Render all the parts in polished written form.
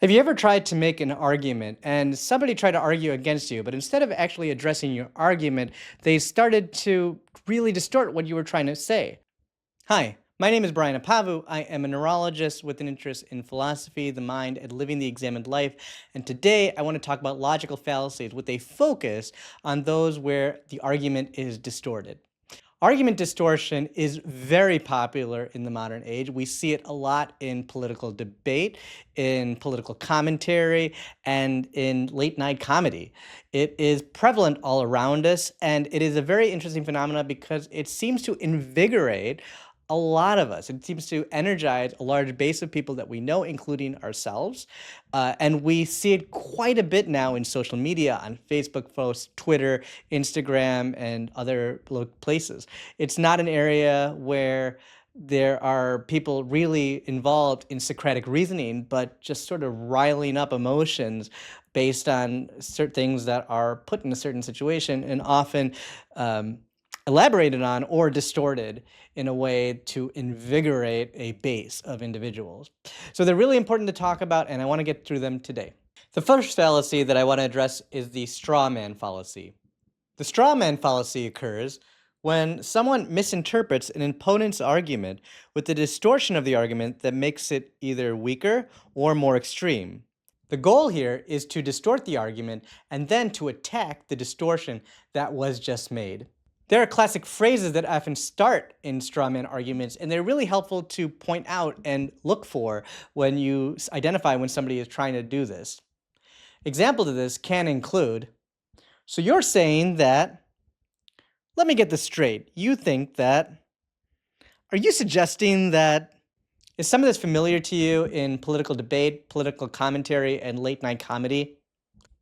Have you ever tried to make an argument and somebody tried to argue against you, but instead of actually addressing your argument, they started to really distort what you were trying to say? Hi, my name is Brian Apavu. I am a neurologist with an interest in philosophy, the mind, and living the examined life. And today I want to talk about logical fallacies with a focus on those where the argument is distorted. Argument distortion is very popular in the modern age. We see it a lot in political debate, in political commentary, and in late night comedy. It is prevalent all around us, and it is a very interesting phenomenon because it seems to invigorate a lot of us. It seems to energize a large base of people that we know, including ourselves. And we see it quite a bit now in social media, on Facebook posts, Twitter, Instagram, and other places. It's not an area where there are people really involved in Socratic reasoning, but just sort of riling up emotions based on certain things that are put in a certain situation and often elaborated on or distorted in a way to invigorate a base of individuals. So they're really important to talk about, and I want to get through them today. The first fallacy that I want to address is the straw man fallacy. The straw man fallacy occurs when someone misinterprets an opponent's argument with the distortion of the argument that makes it either weaker or more extreme. The goal here is to distort the argument and then to attack the distortion that was just made. There are classic phrases that often start in straw man arguments, and they're really helpful to point out and look for when you identify when somebody is trying to do this. Examples of this can include, so you're saying that, let me get this straight, you think that, are you suggesting that, is some of this familiar to you in political debate, political commentary, and late night comedy?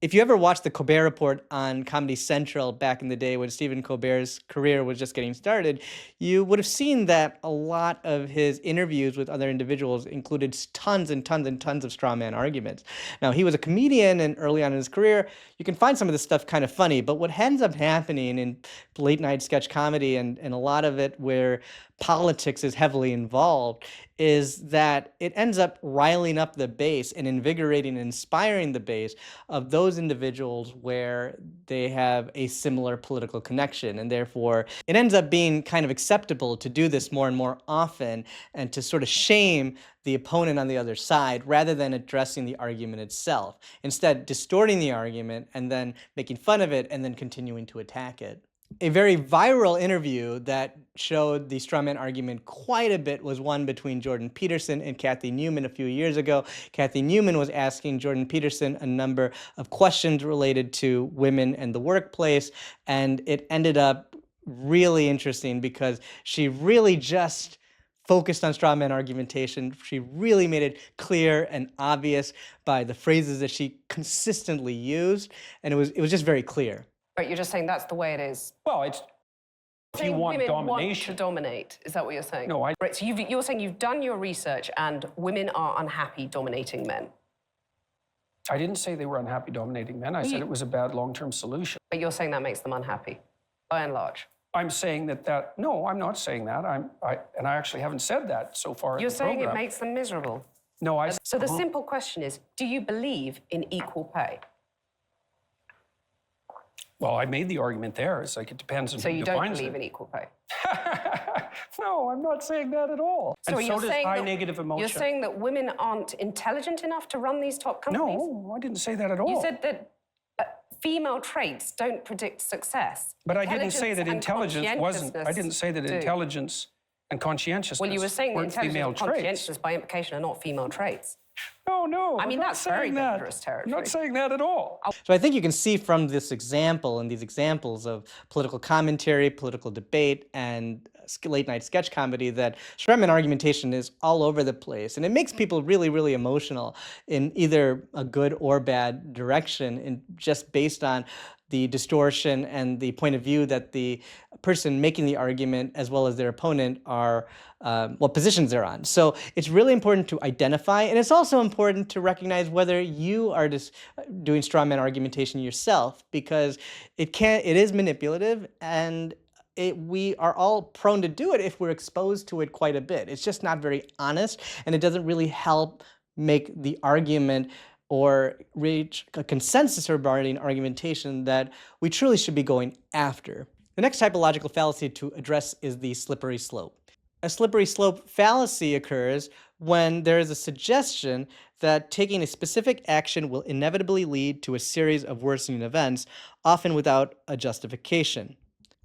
If you ever watched the Colbert Report on Comedy Central back in the day when Stephen Colbert's career was just getting started, you would have seen that a lot of his interviews with other individuals included tons and tons and tons of straw man arguments. Now, he was a comedian, and early on in his career, you can find some of this stuff kind of funny, but what ends up happening in late night sketch comedy and a lot of it where politics is heavily involved is that it ends up riling up the base and invigorating and inspiring the base of those individuals where they have a similar political connection. And therefore, it ends up being kind of acceptable to do this more and more often and to sort of shame the opponent on the other side rather than addressing the argument itself. Instead, distorting the argument and then making fun of it and then continuing to attack it. A very viral interview that showed the straw man argument quite a bit was one between Jordan Peterson and Cathy Newman a few years ago. Cathy Newman was asking Jordan Peterson a number of questions related to women and the workplace, and it ended up really interesting because she really just focused on straw man argumentation. She really made it clear and obvious by the phrases that she consistently used, and it was just very clear. But you're just saying that's the way it is. Well, it's if you want domination. Want to dominate, is that what you're saying? No, Right, so you're saying you've done your research and women are unhappy dominating men. I didn't say they were unhappy dominating men. I said it was a bad long-term solution. But you're saying that makes them unhappy, by and large. I'm saying that no, I'm not saying that. And I actually haven't said that so far. You're saying it makes them miserable. No, So the simple question is, do you believe in equal pay? Well, I made the argument there. It's like it depends on who defines it. So you don't believe in equal pay? No, I'm not saying that at all. So and so does high negative emotion. You're saying that women aren't intelligent enough to run these top companies? No, I didn't say that at all. You said that female traits don't predict success. But I didn't say that intelligence wasn't. I didn't say that intelligence and conscientiousness Well, you were saying that intelligence and conscientiousness traits. by implication are not female traits. No, I mean, that's very dangerous territory. I'm not saying that at all. So I think you can see from this example and these examples of political commentary, political debate, and late night sketch comedy that straw man argumentation is all over the place. And it makes people really, really emotional in either a good or bad direction, and just based on the distortion and the point of view that the person making the argument as well as their opponent are, what positions they're on. So it's really important to identify, and it's also important to recognize whether you are just doing straw man argumentation yourself, because it is manipulative, and we are all prone to do it if we're exposed to it quite a bit. It's just not very honest, and it doesn't really help make the argument or reach a consensus regarding argumentation that we truly should be going after. The next typological fallacy to address is the slippery slope. A slippery slope fallacy occurs when there is a suggestion that taking a specific action will inevitably lead to a series of worsening events, often without a justification.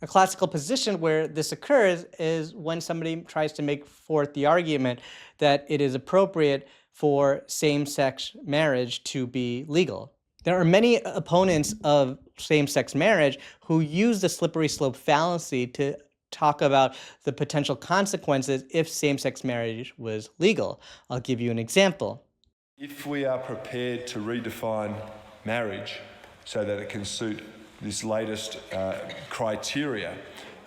A classical position where this occurs is when somebody tries to make forth the argument that it is appropriate for same-sex marriage to be legal. There are many opponents of same-sex marriage who use the slippery slope fallacy to talk about the potential consequences if same-sex marriage was legal. I'll give you an example. If we are prepared to redefine marriage so that it can suit this latest criteria,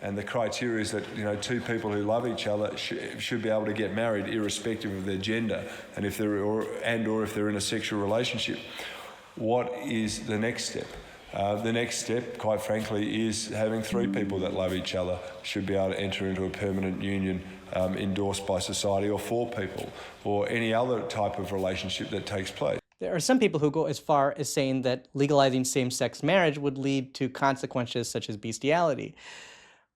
and the criteria is that two people who love each other should be able to get married irrespective of their gender, and if they're in a sexual relationship, what is the next step? The next step, quite frankly, is having three people that love each other should be able to enter into a permanent union endorsed by society, or four people, or any other type of relationship that takes place. There are some people who go as far as saying that legalizing same-sex marriage would lead to consequences such as bestiality.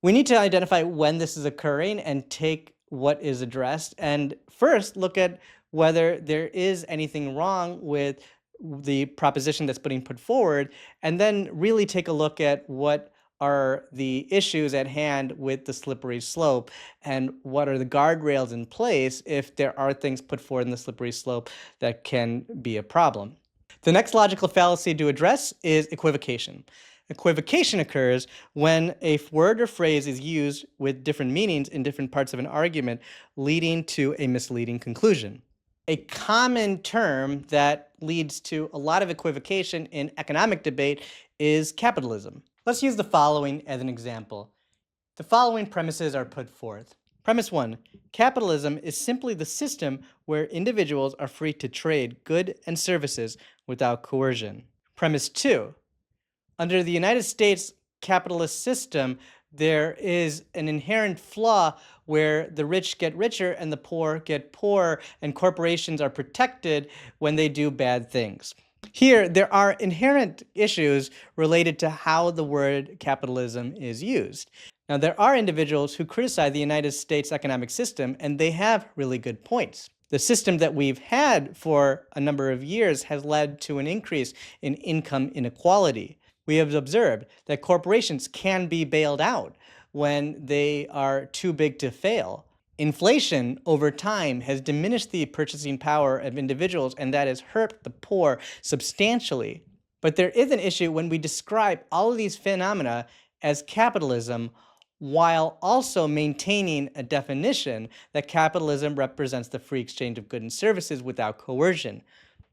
We need to identify when this is occurring and take what is addressed, and first look at whether there is anything wrong with the proposition that's being put forward, and then really take a look at what are the issues at hand with the slippery slope, and what are the guardrails in place if there are things put forward in the slippery slope that can be a problem. The next logical fallacy to address is equivocation. Equivocation occurs when a word or phrase is used with different meanings in different parts of an argument, leading to a misleading conclusion. A common term that leads to a lot of equivocation in economic debate is capitalism. Let's use the following as an example. The following premises are put forth. Premise 1. Capitalism is simply the system where individuals are free to trade goods and services without coercion. Premise 2. Under the United States capitalist system, there is an inherent flaw where the rich get richer and the poor get poorer, and corporations are protected when they do bad things. Here, there are inherent issues related to how the word capitalism is used. Now, there are individuals who criticize the United States economic system, and they have really good points. The system that we've had for a number of years has led to an increase in income inequality. We have observed that corporations can be bailed out when they are too big to fail. Inflation over time has diminished the purchasing power of individuals, and that has hurt the poor substantially. But there is an issue when we describe all of these phenomena as capitalism, while also maintaining a definition that capitalism represents the free exchange of goods and services without coercion.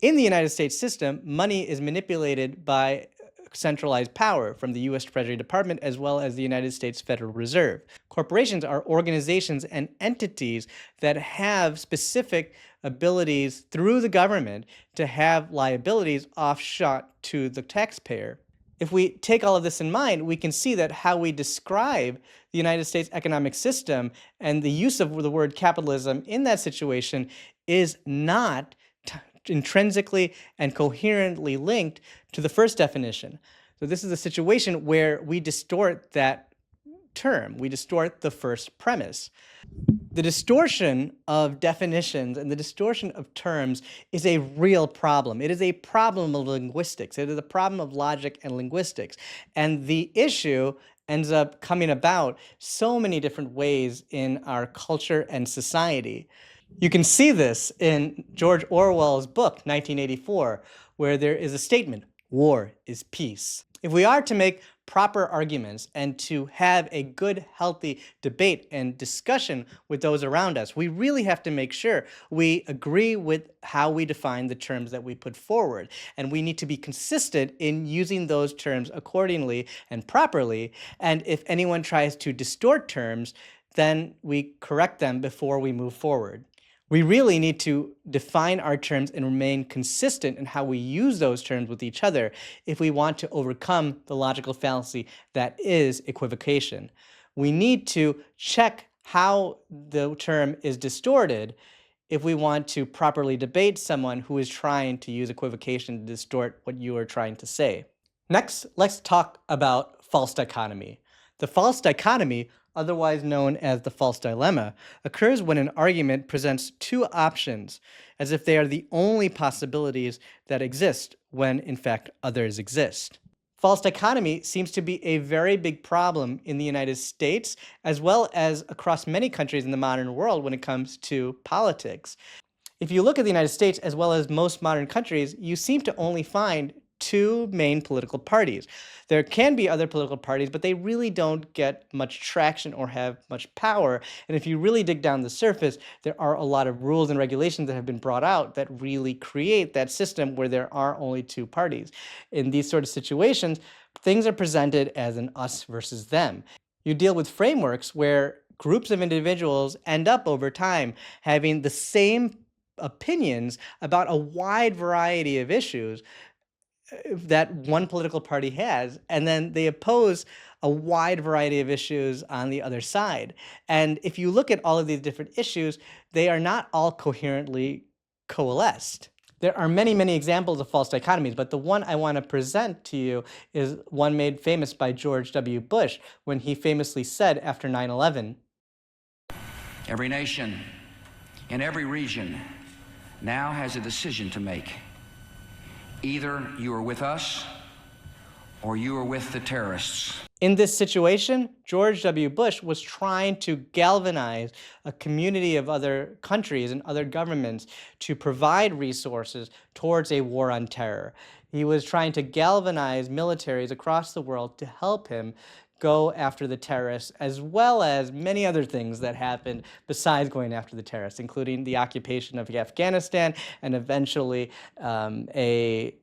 In the United States system, money is manipulated by centralized power from the U.S. Treasury Department as well as the United States Federal Reserve. Corporations are organizations and entities that have specific abilities through the government to have liabilities offshot to the taxpayer. If we take all of this in mind, we can see that how we describe the United States economic system and the use of the word capitalism in that situation is not intrinsically and coherently linked to the first definition. So this is a situation where we distort that term. We distort the first premise. The distortion of definitions and the distortion of terms is a real problem. It is a problem of linguistics. It is a problem of logic and linguistics. And the issue ends up coming about so many different ways in our culture and society. You can see this in George Orwell's book, 1984, where there is a statement, "War is peace." If we are to make proper arguments and to have a good, healthy debate and discussion with those around us, we really have to make sure we agree with how we define the terms that we put forward. And we need to be consistent in using those terms accordingly and properly. And if anyone tries to distort terms, then we correct them before we move forward. We really need to define our terms and remain consistent in how we use those terms with each other if we want to overcome the logical fallacy that is equivocation. We need to check how the term is distorted if we want to properly debate someone who is trying to use equivocation to distort what you are trying to say. Next, let's talk about false dichotomy. The false dichotomy, otherwise known as the false dilemma, occurs when an argument presents two options, as if they are the only possibilities that exist when, in fact, others exist. False dichotomy seems to be a very big problem in the United States, as well as across many countries in the modern world when it comes to politics. If you look at the United States, as well as most modern countries, you seem to only find two main political parties. There can be other political parties, but they really don't get much traction or have much power. And if you really dig down the surface, there are a lot of rules and regulations that have been brought out that really create that system where there are only two parties. In these sort of situations, things are presented as an us versus them. You deal with frameworks where groups of individuals end up over time having the same opinions about a wide variety of issues that one political party has, and then they oppose a wide variety of issues on the other side. And if you look at all of these different issues, they are not all coherently coalesced. There are many, many examples of false dichotomies, but the one I want to present to you is one made famous by George W. Bush when he famously said after 9/11, "Every nation in every region now has a decision to make. Either you are with us or you are with the terrorists." In this situation, George W. Bush was trying to galvanize a community of other countries and other governments to provide resources towards a war on terror. He was trying to galvanize militaries across the world to help him go after the terrorists, as well as many other things that happened besides going after the terrorists, including the occupation of Afghanistan and eventually the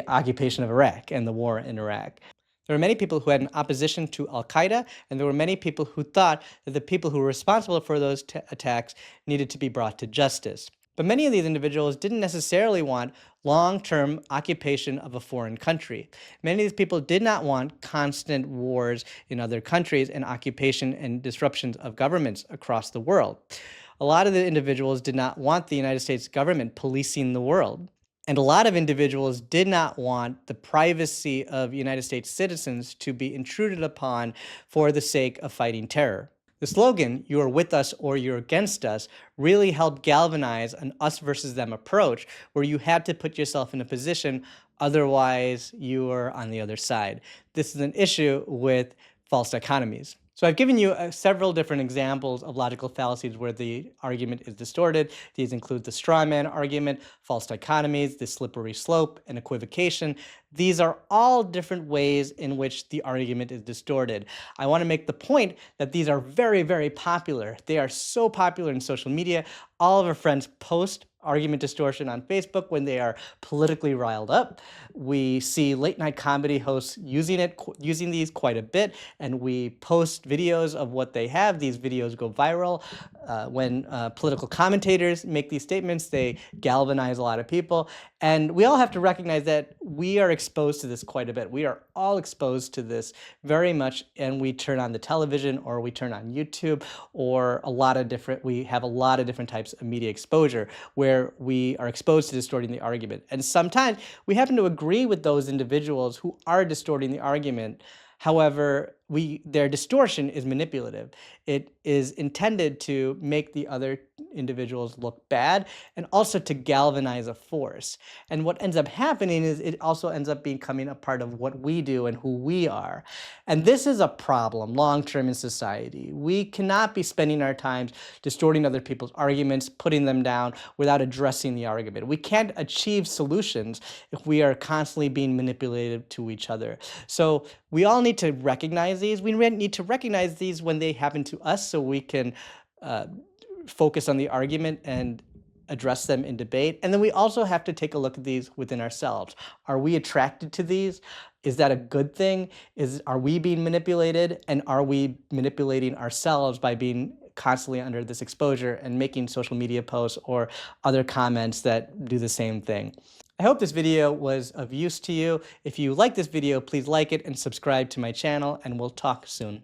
occupation of Iraq and the war in Iraq. There were many people who had an opposition to al-Qaeda, and there were many people who thought that the people who were responsible for those attacks needed to be brought to justice. But many of these individuals didn't necessarily want long-term occupation of a foreign country. Many of these people did not want constant wars in other countries and occupation and disruptions of governments across the world. A lot of the individuals did not want the United States government policing the world. And a lot of individuals did not want the privacy of United States citizens to be intruded upon for the sake of fighting terror. The slogan, "You are with us or you're against us," really helped galvanize an us versus them approach where you had to put yourself in a position, otherwise you are on the other side. This is an issue with false dichotomies. So I've given you several different examples of logical fallacies where the argument is distorted. These include the straw man argument, false dichotomies, the slippery slope, and equivocation. These are all different ways in which the argument is distorted. I want to make the point that these are very, very popular. They are so popular in social media. All of our friends post argument distortion on Facebook when they are politically riled up. We see late night comedy hosts using these quite a bit, and we post videos of what they have. These videos go viral. When political commentators make these statements, they galvanize a lot of people. And we all have to recognize that we are exposed to this quite a bit. We are all exposed to this very much, and we turn on the television or we turn on YouTube or we have a lot of different types of media exposure where we are exposed to distorting the argument. And sometimes we happen to agree with those individuals who are distorting the argument. However, their distortion is manipulative. It is intended to make the other individuals look bad and also to galvanize a force. And what ends up happening is it also ends up becoming a part of what we do and who we are. And this is a problem long-term in society. We cannot be spending our time distorting other people's arguments, putting them down without addressing the argument. We can't achieve solutions if we are constantly being manipulated to each other. So we all need to recognize these. We need to recognize these when they happen to us so we can focus on the argument and address them in debate. And then we also have to take a look at these within ourselves. Are we attracted to these? Is that a good thing? Are we being manipulated? And are we manipulating ourselves by being constantly under this exposure and making social media posts or other comments that do the same thing? I hope this video was of use to you. If you like this video, please like it and subscribe to my channel, and we'll talk soon.